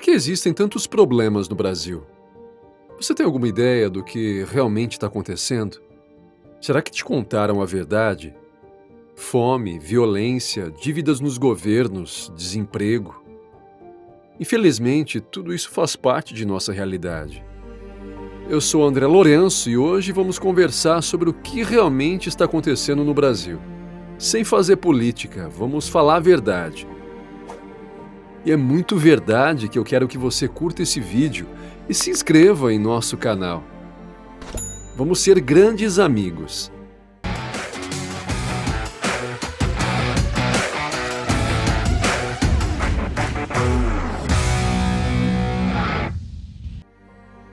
que existem tantos problemas no Brasil? Você tem alguma ideia do que realmente está acontecendo? Será que te contaram a verdade? Fome, violência, dívidas nos governos, desemprego. Infelizmente, tudo isso faz parte de nossa realidade. Eu sou André Lourenço e hoje vamos conversar sobre o que realmente está acontecendo no Brasil. Sem fazer política, vamos falar a verdade. E é muito verdade que eu quero que você curta esse vídeo e se inscreva em nosso canal. Vamos ser grandes amigos.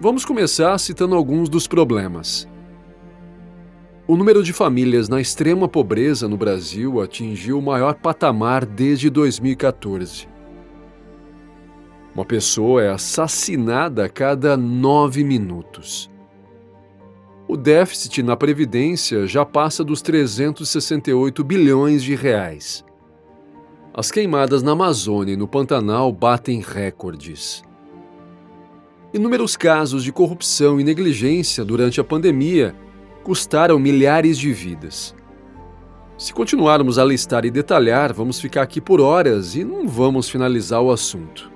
Vamos começar citando alguns dos problemas. O número de famílias na extrema pobreza no Brasil atingiu o maior patamar desde 2014. Uma pessoa é assassinada a cada 9 minutos. O déficit na Previdência já passa dos 368 bilhões de reais. As queimadas na Amazônia e no Pantanal batem recordes. Inúmeros casos de corrupção e negligência durante a pandemia custaram milhares de vidas. Se continuarmos a listar e detalhar, vamos ficar aqui por horas e não vamos finalizar o assunto.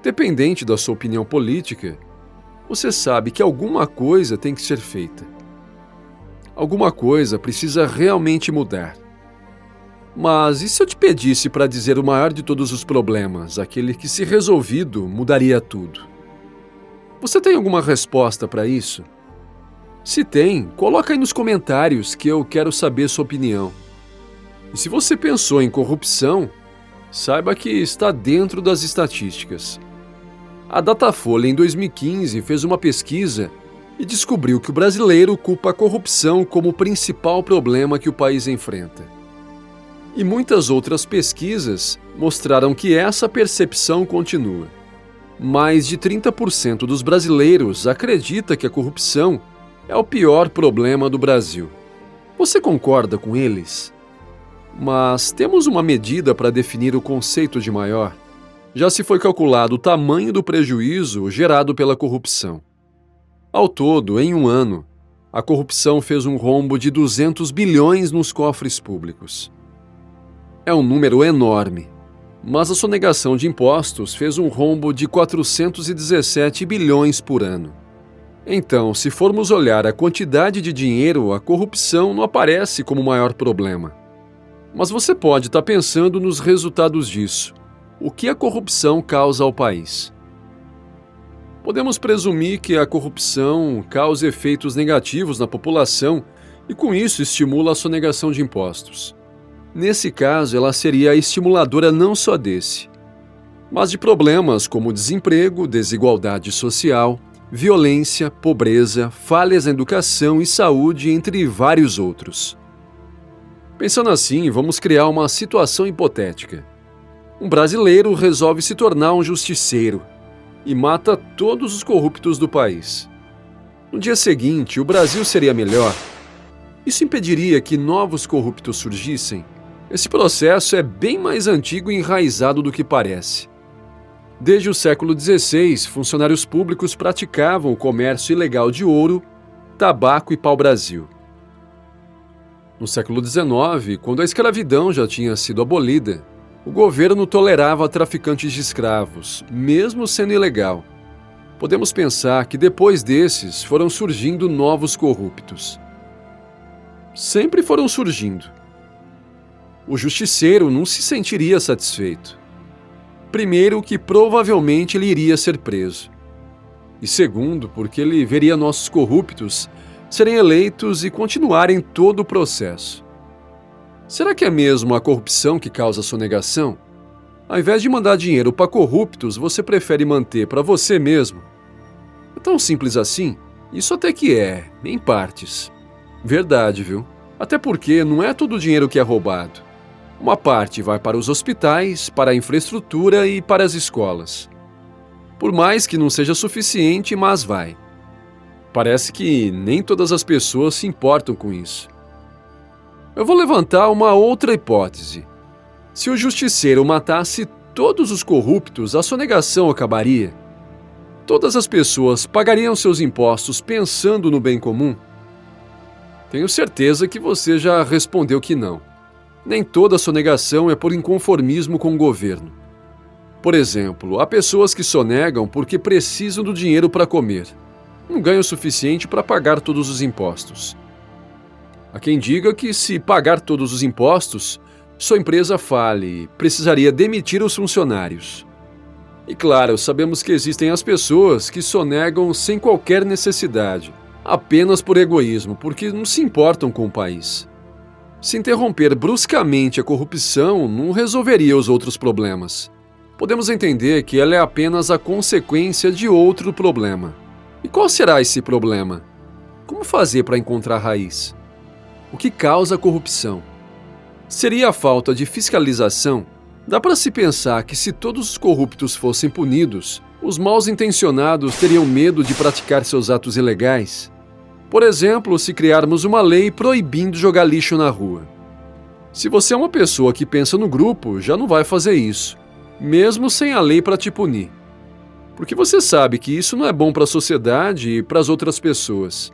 Dependente da sua opinião política, você sabe que alguma coisa tem que ser feita. Alguma coisa precisa realmente mudar. Mas e se eu te pedisse para dizer o maior de todos os problemas, aquele que, se resolvido, mudaria tudo? Você tem alguma resposta para isso? Se tem, coloca aí nos comentários que eu quero saber sua opinião. E se você pensou em corrupção, saiba que está dentro das estatísticas. A Datafolha, em 2015, fez uma pesquisa e descobriu que o brasileiro culpa a corrupção como o principal problema que o país enfrenta. E muitas outras pesquisas mostraram que essa percepção continua. Mais de 30% dos brasileiros acredita que a corrupção é o pior problema do Brasil. Você concorda com eles? Mas temos uma medida para definir o conceito de maior? Já se foi calculado o tamanho do prejuízo gerado pela corrupção. Ao todo, em um ano, a corrupção fez um rombo de 200 bilhões nos cofres públicos. É um número enorme, mas a sonegação de impostos fez um rombo de 417 bilhões por ano. Então, se formos olhar a quantidade de dinheiro, a corrupção não aparece como o maior problema. Mas você pode estar pensando nos resultados disso. O que a corrupção causa ao país? Podemos presumir que a corrupção causa efeitos negativos na população e, com isso, estimula a sonegação de impostos. Nesse caso, ela seria a estimuladora não só desse, mas de problemas como desemprego, desigualdade social, violência, pobreza, falhas na educação e saúde, entre vários outros. Pensando assim, vamos criar uma situação hipotética. Um brasileiro resolve se tornar um justiceiro e mata todos os corruptos do país. No dia seguinte, o Brasil seria melhor? Isso impediria que novos corruptos surgissem? Esse processo é bem mais antigo e enraizado do que parece. Desde o século XVI, funcionários públicos praticavam o comércio ilegal de ouro, tabaco e pau-brasil. No século XIX, quando a escravidão já tinha sido abolida, o governo tolerava traficantes de escravos, mesmo sendo ilegal. Podemos pensar que depois desses foram surgindo novos corruptos. Sempre foram surgindo. O justiceiro não se sentiria satisfeito. Primeiro, que provavelmente ele iria ser preso. E segundo, porque ele veria nossos corruptos serem eleitos e continuarem todo o processo. Será que é mesmo a corrupção que causa a sonegação? Ao invés de mandar dinheiro para corruptos, você prefere manter para você mesmo? É tão simples assim? Isso até que é, em partes. Verdade, viu? Até porque não é todo o dinheiro que é roubado. Uma parte vai para os hospitais, para a infraestrutura e para as escolas. Por mais que não seja suficiente, mas vai. Parece que nem todas as pessoas se importam com isso. Eu vou levantar uma outra hipótese. Se o justiceiro matasse todos os corruptos, a sonegação acabaria? Todas as pessoas pagariam seus impostos pensando no bem comum? Tenho certeza que você já respondeu que não. Nem toda sonegação é por inconformismo com o governo. Por exemplo, há pessoas que sonegam porque precisam do dinheiro para comer. Não ganham o suficiente para pagar todos os impostos. Há quem diga que, se pagar todos os impostos, sua empresa fale e precisaria demitir os funcionários. E claro, sabemos que existem as pessoas que sonegam sem qualquer necessidade, apenas por egoísmo, porque não se importam com o país. Se interromper bruscamente a corrupção não resolveria os outros problemas. Podemos entender que ela é apenas a consequência de outro problema. E qual será esse problema? Como fazer para encontrar a raiz? O que causa a corrupção? Seria a falta de fiscalização? Dá para se pensar que, se todos os corruptos fossem punidos, os mal intencionados teriam medo de praticar seus atos ilegais? Por exemplo, se criarmos uma lei proibindo jogar lixo na rua. Se você é uma pessoa que pensa no grupo, já não vai fazer isso, mesmo sem a lei para te punir. Porque você sabe que isso não é bom para a sociedade e para as outras pessoas.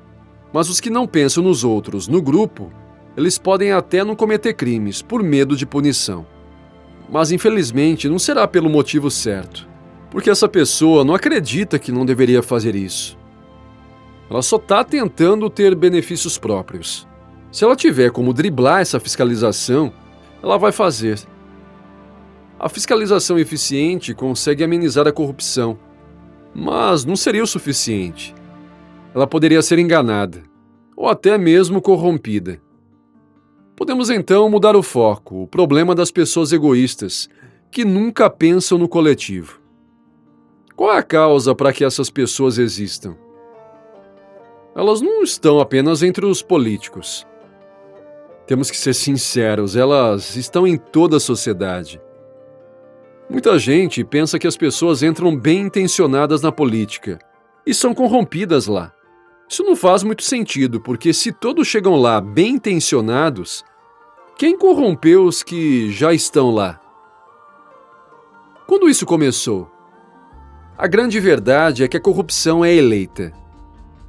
Mas os que não pensam nos outros, no grupo, eles podem até não cometer crimes por medo de punição. Mas infelizmente não será pelo motivo certo, porque essa pessoa não acredita que não deveria fazer isso. Ela só está tentando ter benefícios próprios. Se ela tiver como driblar essa fiscalização, ela vai fazer. A fiscalização eficiente consegue amenizar a corrupção, mas não seria o suficiente. Ela poderia ser enganada, ou até mesmo corrompida. Podemos então mudar o foco, o problema das pessoas egoístas, que nunca pensam no coletivo. Qual é a causa para que essas pessoas existam? Elas não estão apenas entre os políticos. Temos que ser sinceros, elas estão em toda a sociedade. Muita gente pensa que as pessoas entram bem intencionadas na política e são corrompidas lá. Isso não faz muito sentido, porque se todos chegam lá bem intencionados, quem corrompeu os que já estão lá? Quando isso começou? A grande verdade é que a corrupção é eleita.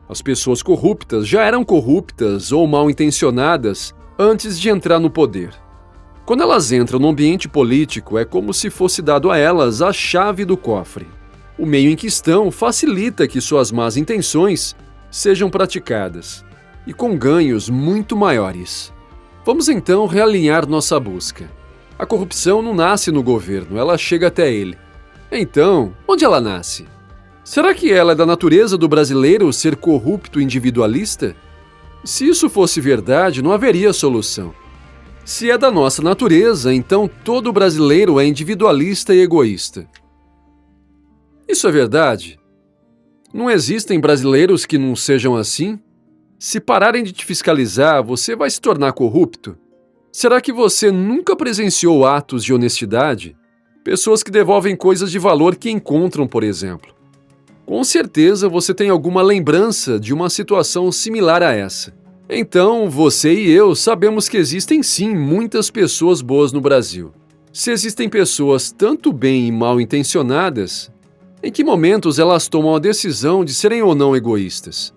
As pessoas corruptas já eram corruptas ou mal intencionadas antes de entrar no poder. Quando elas entram no ambiente político, é como se fosse dado a elas a chave do cofre. O meio em que estão facilita que suas más intenções sejam praticadas, e com ganhos muito maiores. Vamos então realinhar nossa busca. A corrupção não nasce no governo, ela chega até ele. Então, onde ela nasce? Será que ela é da natureza do brasileiro ser corrupto individualista? Se isso fosse verdade, não haveria solução. Se é da nossa natureza, então todo brasileiro é individualista e egoísta. Isso é verdade? Não existem brasileiros que não sejam assim? Se pararem de te fiscalizar, você vai se tornar corrupto? Será que você nunca presenciou atos de honestidade? Pessoas que devolvem coisas de valor que encontram, por exemplo. Com certeza você tem alguma lembrança de uma situação similar a essa. Então, você e eu sabemos que existem sim muitas pessoas boas no Brasil. Se existem pessoas tanto bem e mal intencionadas, em que momentos elas tomam a decisão de serem ou não egoístas?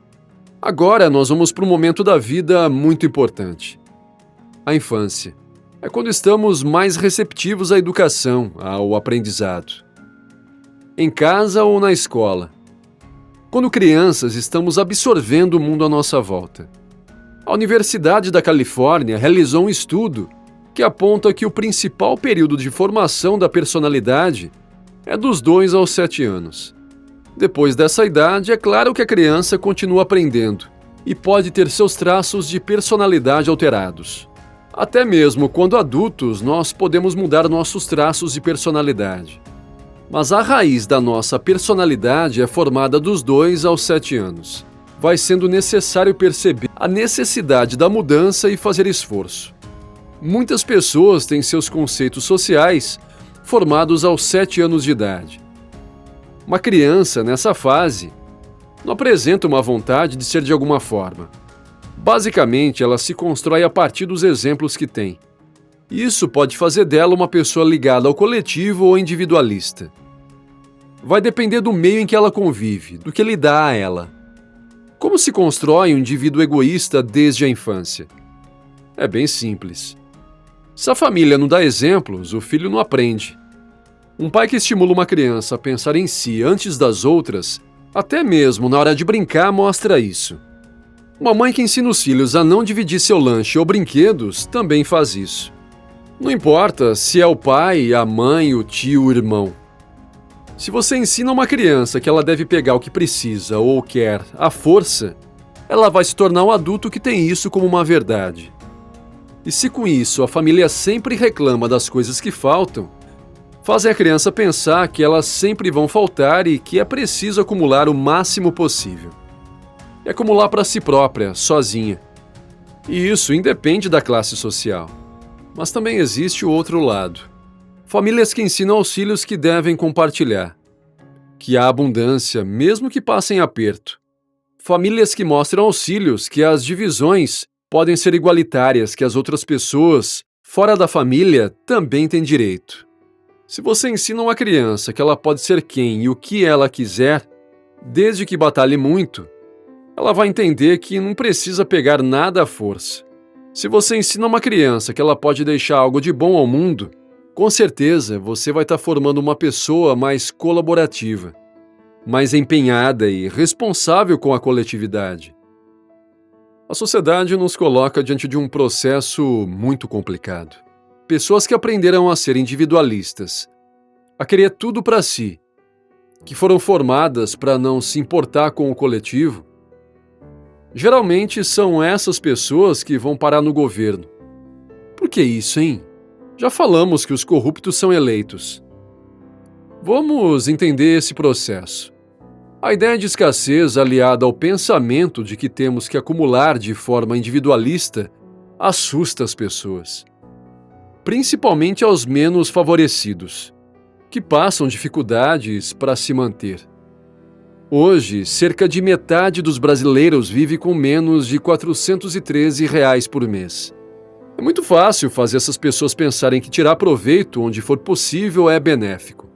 Agora nós vamos para um momento da vida muito importante. A infância. É quando estamos mais receptivos à educação, ao aprendizado. Em casa ou na escola. Quando crianças, estamos absorvendo o mundo à nossa volta. A Universidade da Califórnia realizou um estudo que aponta que o principal período de formação da personalidade é dos 2 aos 7 anos. Depois dessa idade, é claro que a criança continua aprendendo e pode ter seus traços de personalidade alterados. Até mesmo quando adultos, nós podemos mudar nossos traços de personalidade. Mas a raiz da nossa personalidade é formada dos 2 aos 7 anos. Vai sendo necessário perceber a necessidade da mudança e fazer esforço. Muitas pessoas têm seus conceitos sociais formados aos 7 anos de idade. Uma criança, nessa fase, não apresenta uma vontade de ser de alguma forma. Basicamente, ela se constrói a partir dos exemplos que tem. Isso pode fazer dela uma pessoa ligada ao coletivo ou individualista. Vai depender do meio em que ela convive, do que ele dá a ela. Como se constrói um indivíduo egoísta desde a infância? É bem simples. Se a família não dá exemplos, o filho não aprende. Um pai que estimula uma criança a pensar em si antes das outras, até mesmo na hora de brincar, mostra isso. Uma mãe que ensina os filhos a não dividir seu lanche ou brinquedos também faz isso. Não importa se é o pai, a mãe, o tio, o irmão. Se você ensina uma criança que ela deve pegar o que precisa ou quer à força, ela vai se tornar um adulto que tem isso como uma verdade. E se com isso a família sempre reclama das coisas que faltam, fazem a criança pensar que elas sempre vão faltar e que é preciso acumular o máximo possível. E acumular para si própria, sozinha. E isso independe da classe social. Mas também existe o outro lado. Famílias que ensinam aos filhos que devem compartilhar. Que há abundância, mesmo que passem aperto. Famílias que mostram aos filhos que as divisões podem ser igualitárias, que as outras pessoas, fora da família, também têm direito. Se você ensina uma criança que ela pode ser quem e o que ela quiser, desde que batalhe muito, ela vai entender que não precisa pegar nada à força. Se você ensina uma criança que ela pode deixar algo de bom ao mundo, com certeza você vai estar formando uma pessoa mais colaborativa, mais empenhada e responsável com a coletividade. A sociedade nos coloca diante de um processo muito complicado. Pessoas que aprenderam a ser individualistas, a querer tudo para si, que foram formadas para não se importar com o coletivo. Geralmente são essas pessoas que vão parar no governo. Por que isso, hein? Já falamos que os corruptos são eleitos. Vamos entender esse processo. A ideia de escassez aliada ao pensamento de que temos que acumular de forma individualista assusta as pessoas. Principalmente aos menos favorecidos, que passam dificuldades para se manter. Hoje, cerca de metade dos brasileiros vive com menos de R$ 413 por mês. É muito fácil fazer essas pessoas pensarem que tirar proveito onde for possível é benéfico.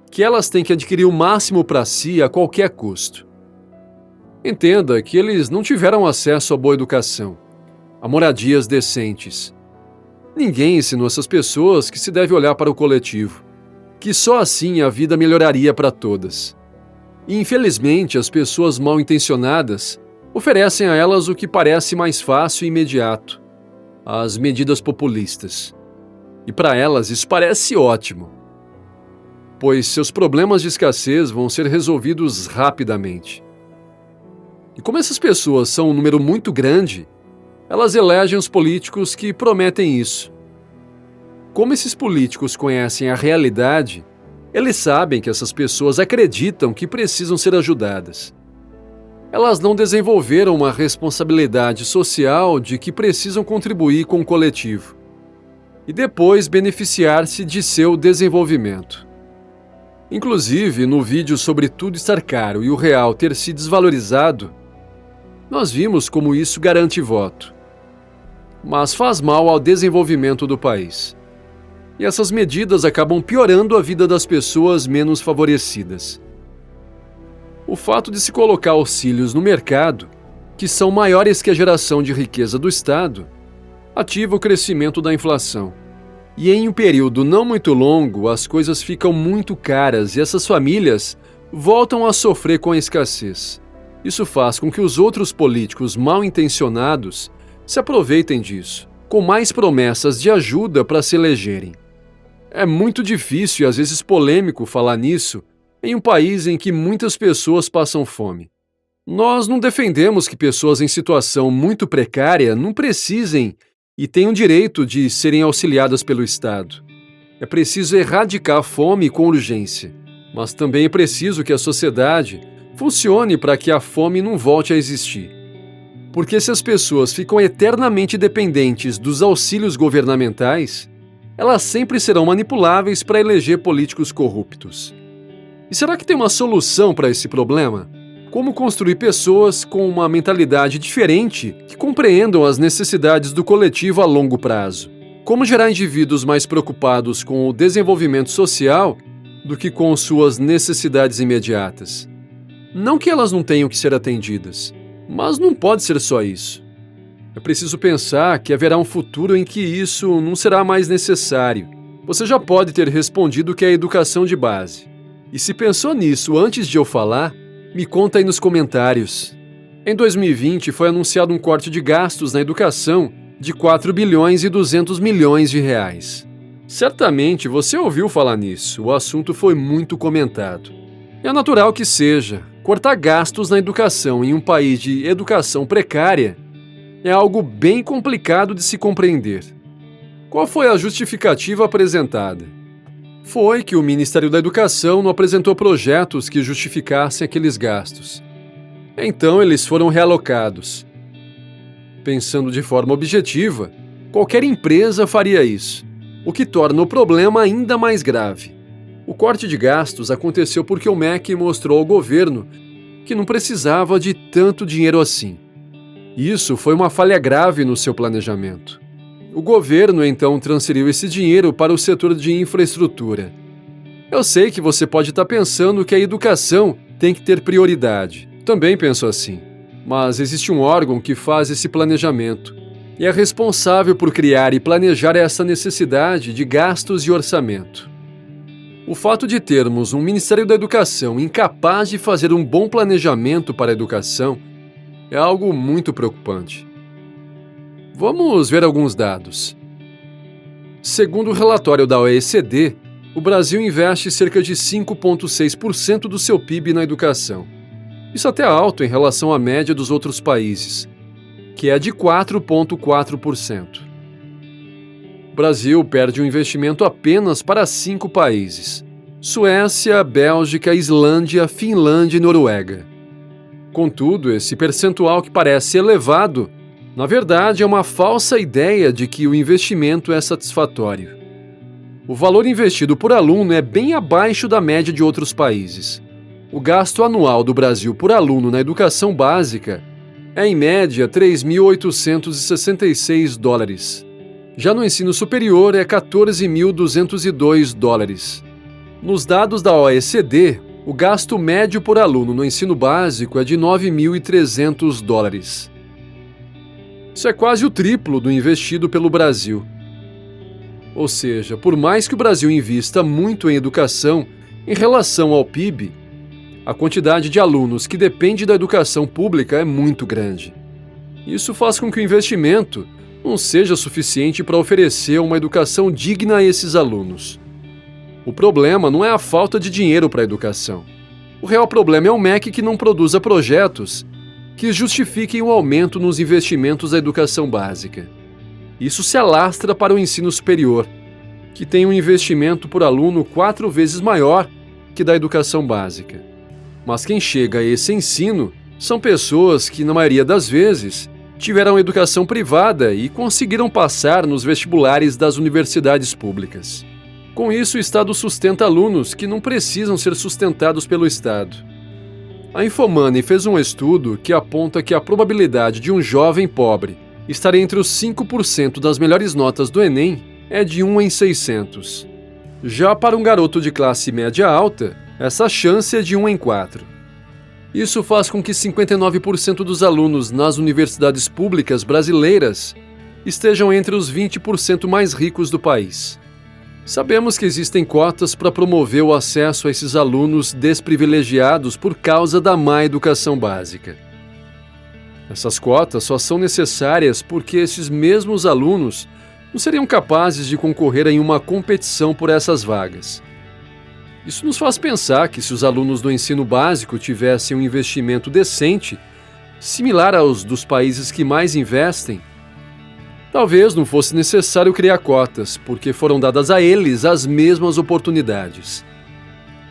Que elas têm que adquirir o máximo para si a qualquer custo. Entenda que eles não tiveram acesso a boa educação, a moradias decentes. Ninguém ensinou essas pessoas que se deve olhar para o coletivo, que só assim a vida melhoraria para todas. E infelizmente as pessoas mal intencionadas oferecem a elas o que parece mais fácil e imediato, as medidas populistas. E para elas isso parece ótimo, pois seus problemas de escassez vão ser resolvidos rapidamente. E como essas pessoas são um número muito grande, elas elegem os políticos que prometem isso. Como esses políticos conhecem a realidade, eles sabem que essas pessoas acreditam que precisam ser ajudadas. Elas não desenvolveram uma responsabilidade social de que precisam contribuir com o coletivo e depois beneficiar-se de seu desenvolvimento. Inclusive, no vídeo sobre tudo estar caro e o real ter se desvalorizado, nós vimos como isso garante voto, mas faz mal ao desenvolvimento do país. E essas medidas acabam piorando a vida das pessoas menos favorecidas. O fato de se colocar auxílios no mercado, que são maiores que a geração de riqueza do Estado, ativa o crescimento da inflação. E em um período não muito longo, as coisas ficam muito caras e essas famílias voltam a sofrer com a escassez. Isso faz com que os outros políticos mal intencionados se aproveitem disso, com mais promessas de ajuda para se elegerem. É muito difícil e às vezes polêmico falar nisso em um país em que muitas pessoas passam fome. Nós não defendemos que pessoas em situação muito precária não precisem e tenham direito de serem auxiliadas pelo Estado. É preciso erradicar a fome com urgência, mas também é preciso que a sociedade funcione para que a fome não volte a existir. Porque se as pessoas ficam eternamente dependentes dos auxílios governamentais, elas sempre serão manipuláveis para eleger políticos corruptos. E será que tem uma solução para esse problema? Como construir pessoas com uma mentalidade diferente que compreendam as necessidades do coletivo a longo prazo? como gerar indivíduos mais preocupados com o desenvolvimento social do que com suas necessidades imediatas. Não que elas não tenham que ser atendidas, mas não pode ser só isso. É preciso pensar que haverá um futuro em que isso não será mais necessário. Você já pode ter respondido que é a educação de base. E se pensou nisso antes de eu falar, me conta aí nos comentários. Em 2020 foi anunciado um corte de gastos na educação de 4 bilhões e 200 milhões de reais. Certamente você ouviu falar nisso, o assunto foi muito comentado. É natural que seja. Cortar gastos na educação em um país de educação precária é algo bem complicado de se compreender. Qual foi a justificativa apresentada? Foi que o Ministério da Educação não apresentou projetos que justificassem aqueles gastos. Então eles foram realocados. Pensando de forma objetiva, qualquer empresa faria isso, o que torna o problema ainda mais grave. O corte de gastos aconteceu porque o MEC mostrou ao governo que não precisava de tanto dinheiro assim. Isso foi uma falha grave no seu planejamento. O governo então transferiu esse dinheiro para o setor de infraestrutura. Eu sei que você pode estar pensando que a educação tem que ter prioridade. Também penso assim. Mas existe um órgão que faz esse planejamento e é responsável por criar e planejar essa necessidade de gastos e orçamento. O fato de termos um Ministério da Educação incapaz de fazer um bom planejamento para a educação é algo muito preocupante. Vamos ver alguns dados. Segundo o relatório da OECD, o Brasil investe cerca de 5,6% do seu PIB na educação. Isso até alto em relação à média dos outros países, que é de 4,4%. O Brasil perde um investimento apenas para 5 países: Suécia, Bélgica, Islândia, Finlândia e Noruega. Contudo, esse percentual que parece elevado, na verdade é uma falsa ideia de que o investimento é satisfatório. O valor investido por aluno é bem abaixo da média de outros países. O gasto anual do Brasil por aluno na educação básica é, em média, 3.866 dólares. Já no ensino superior é 14.202 dólares. Nos dados da OECD, o gasto médio por aluno no ensino básico é de 9.300 dólares. Isso é quase o triplo do investido pelo Brasil. Ou seja, por mais que o Brasil invista muito em educação em relação ao PIB, a quantidade de alunos que depende da educação pública é muito grande. Isso faz com que o investimento não seja suficiente para oferecer uma educação digna a esses alunos. O problema não é a falta de dinheiro para a educação. O real problema é o MEC que não produza projetos que justifiquem o aumento nos investimentos da educação básica. Isso se alastra para o ensino superior, que tem um investimento por aluno 4 vezes maior que da educação básica. Mas quem chega a esse ensino são pessoas que, na maioria das vezes, tiveram educação privada e conseguiram passar nos vestibulares das universidades públicas. Com isso, o Estado sustenta alunos que não precisam ser sustentados pelo Estado. A Infomoney fez um estudo que aponta que a probabilidade de um jovem pobre estar entre os 5% das melhores notas do Enem é de 1 em 600. Já para um garoto de classe média alta, essa chance é de 1 em 4. Isso faz com que 59% dos alunos nas universidades públicas brasileiras estejam entre os 20% mais ricos do país. Sabemos que existem cotas para promover o acesso a esses alunos desprivilegiados por causa da má educação básica. Essas cotas só são necessárias porque esses mesmos alunos não seriam capazes de concorrer em uma competição por essas vagas. Isso nos faz pensar que se os alunos do ensino básico tivessem um investimento decente, similar aos dos países que mais investem, talvez não fosse necessário criar cotas, porque foram dadas a eles as mesmas oportunidades.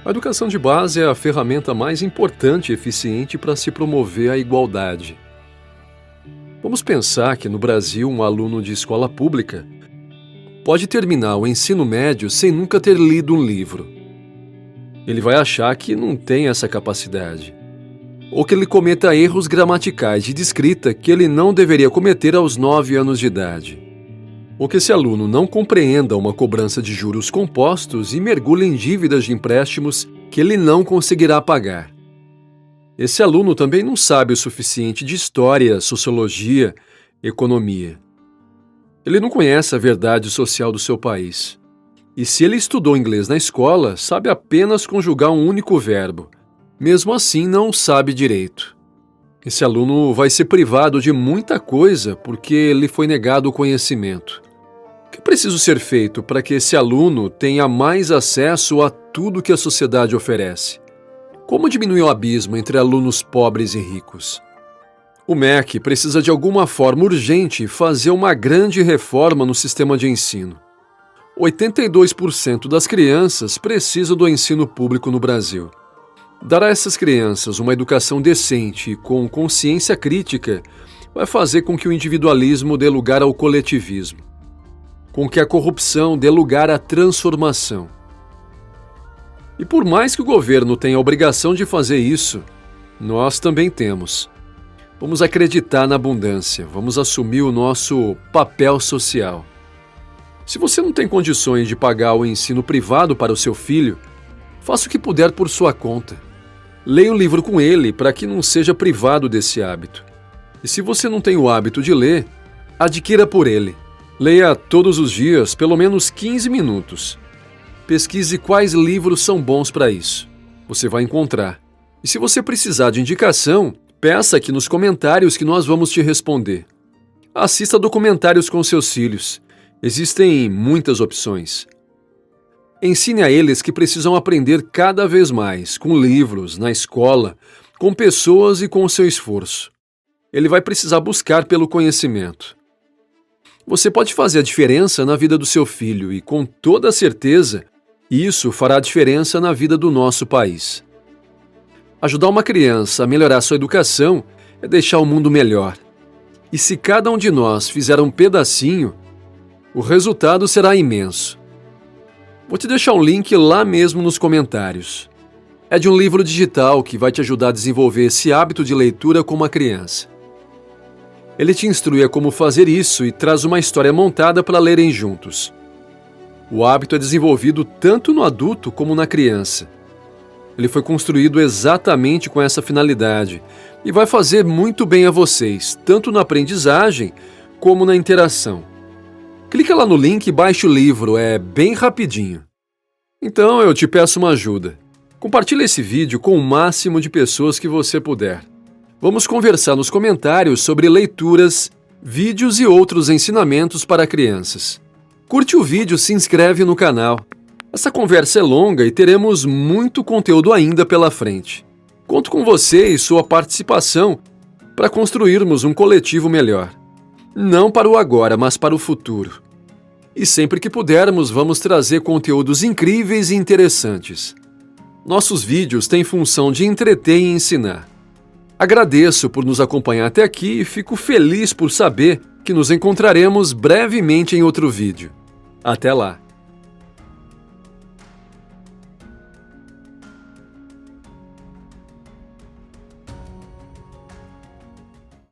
A educação de base é a ferramenta mais importante e eficiente para se promover a igualdade. Vamos pensar que no Brasil um aluno de escola pública pode terminar o ensino médio sem nunca ter lido um livro. Ele vai achar que não tem essa capacidade, ou que ele cometa erros gramaticais e de escrita que ele não deveria cometer aos 9 anos de idade. ou que esse aluno não compreenda uma cobrança de juros compostos e mergulhe em dívidas de empréstimos que ele não conseguirá pagar. Esse aluno também não sabe o suficiente de história, sociologia, economia. Ele não conhece a verdade social do seu país. E se ele estudou inglês na escola, sabe apenas conjugar um único verbo. Mesmo assim, não sabe direito. Esse aluno vai ser privado de muita coisa porque lhe foi negado o conhecimento. O que é preciso ser feito para que esse aluno tenha mais acesso a tudo que a sociedade oferece? Como diminuir o abismo entre alunos pobres e ricos? O MEC precisa de alguma forma urgente fazer uma grande reforma no sistema de ensino. 82% das crianças precisam do ensino público no Brasil. Dar a essas crianças uma educação decente e com consciência crítica vai fazer com que o individualismo dê lugar ao coletivismo, com que a corrupção dê lugar à transformação. E por mais que o governo tenha a obrigação de fazer isso, nós também temos. Vamos acreditar na abundância, vamos assumir o nosso papel social. Se você não tem condições de pagar o ensino privado para o seu filho, faça o que puder por sua conta. Leia um livro com ele para que não seja privado desse hábito. E se você não tem o hábito de ler, adquira por ele. Leia todos os dias, pelo menos 15 minutos. Pesquise quais livros são bons para isso. Você vai encontrar. E se você precisar de indicação, peça aqui nos comentários que nós vamos te responder. Assista documentários com seus filhos. Existem muitas opções. Ensine a eles que precisam aprender cada vez mais, com livros, na escola, com pessoas e com o seu esforço. Ele vai precisar buscar pelo conhecimento. Você pode fazer a diferença na vida do seu filho e, com toda certeza, isso fará a diferença na vida do nosso país. Ajudar uma criança a melhorar sua educação é deixar o mundo melhor. E se cada um de nós fizer um pedacinho, o resultado será imenso. Vou te deixar um link lá mesmo nos comentários. É de um livro digital que vai te ajudar a desenvolver esse hábito de leitura com uma criança. Ele te instrui a como fazer isso e traz uma história montada para lerem juntos. O hábito é desenvolvido tanto no adulto como na criança. Ele foi construído exatamente com essa finalidade e vai fazer muito bem a vocês, tanto na aprendizagem como na interação. Clica lá no link e baixe o livro, é bem rapidinho. Então eu te peço uma ajuda. Compartilhe esse vídeo com o máximo de pessoas que você puder. Vamos conversar nos comentários sobre leituras, vídeos e outros ensinamentos para crianças. Curte o vídeo, se inscreve no canal. Essa conversa é longa e teremos muito conteúdo ainda pela frente. Conto com você e sua participação para construirmos um coletivo melhor. Não para o agora, mas para o futuro. E sempre que pudermos, vamos trazer conteúdos incríveis e interessantes. Nossos vídeos têm função de entreter e ensinar. Agradeço por nos acompanhar até aqui e fico feliz por saber que nos encontraremos brevemente em outro vídeo. Até lá!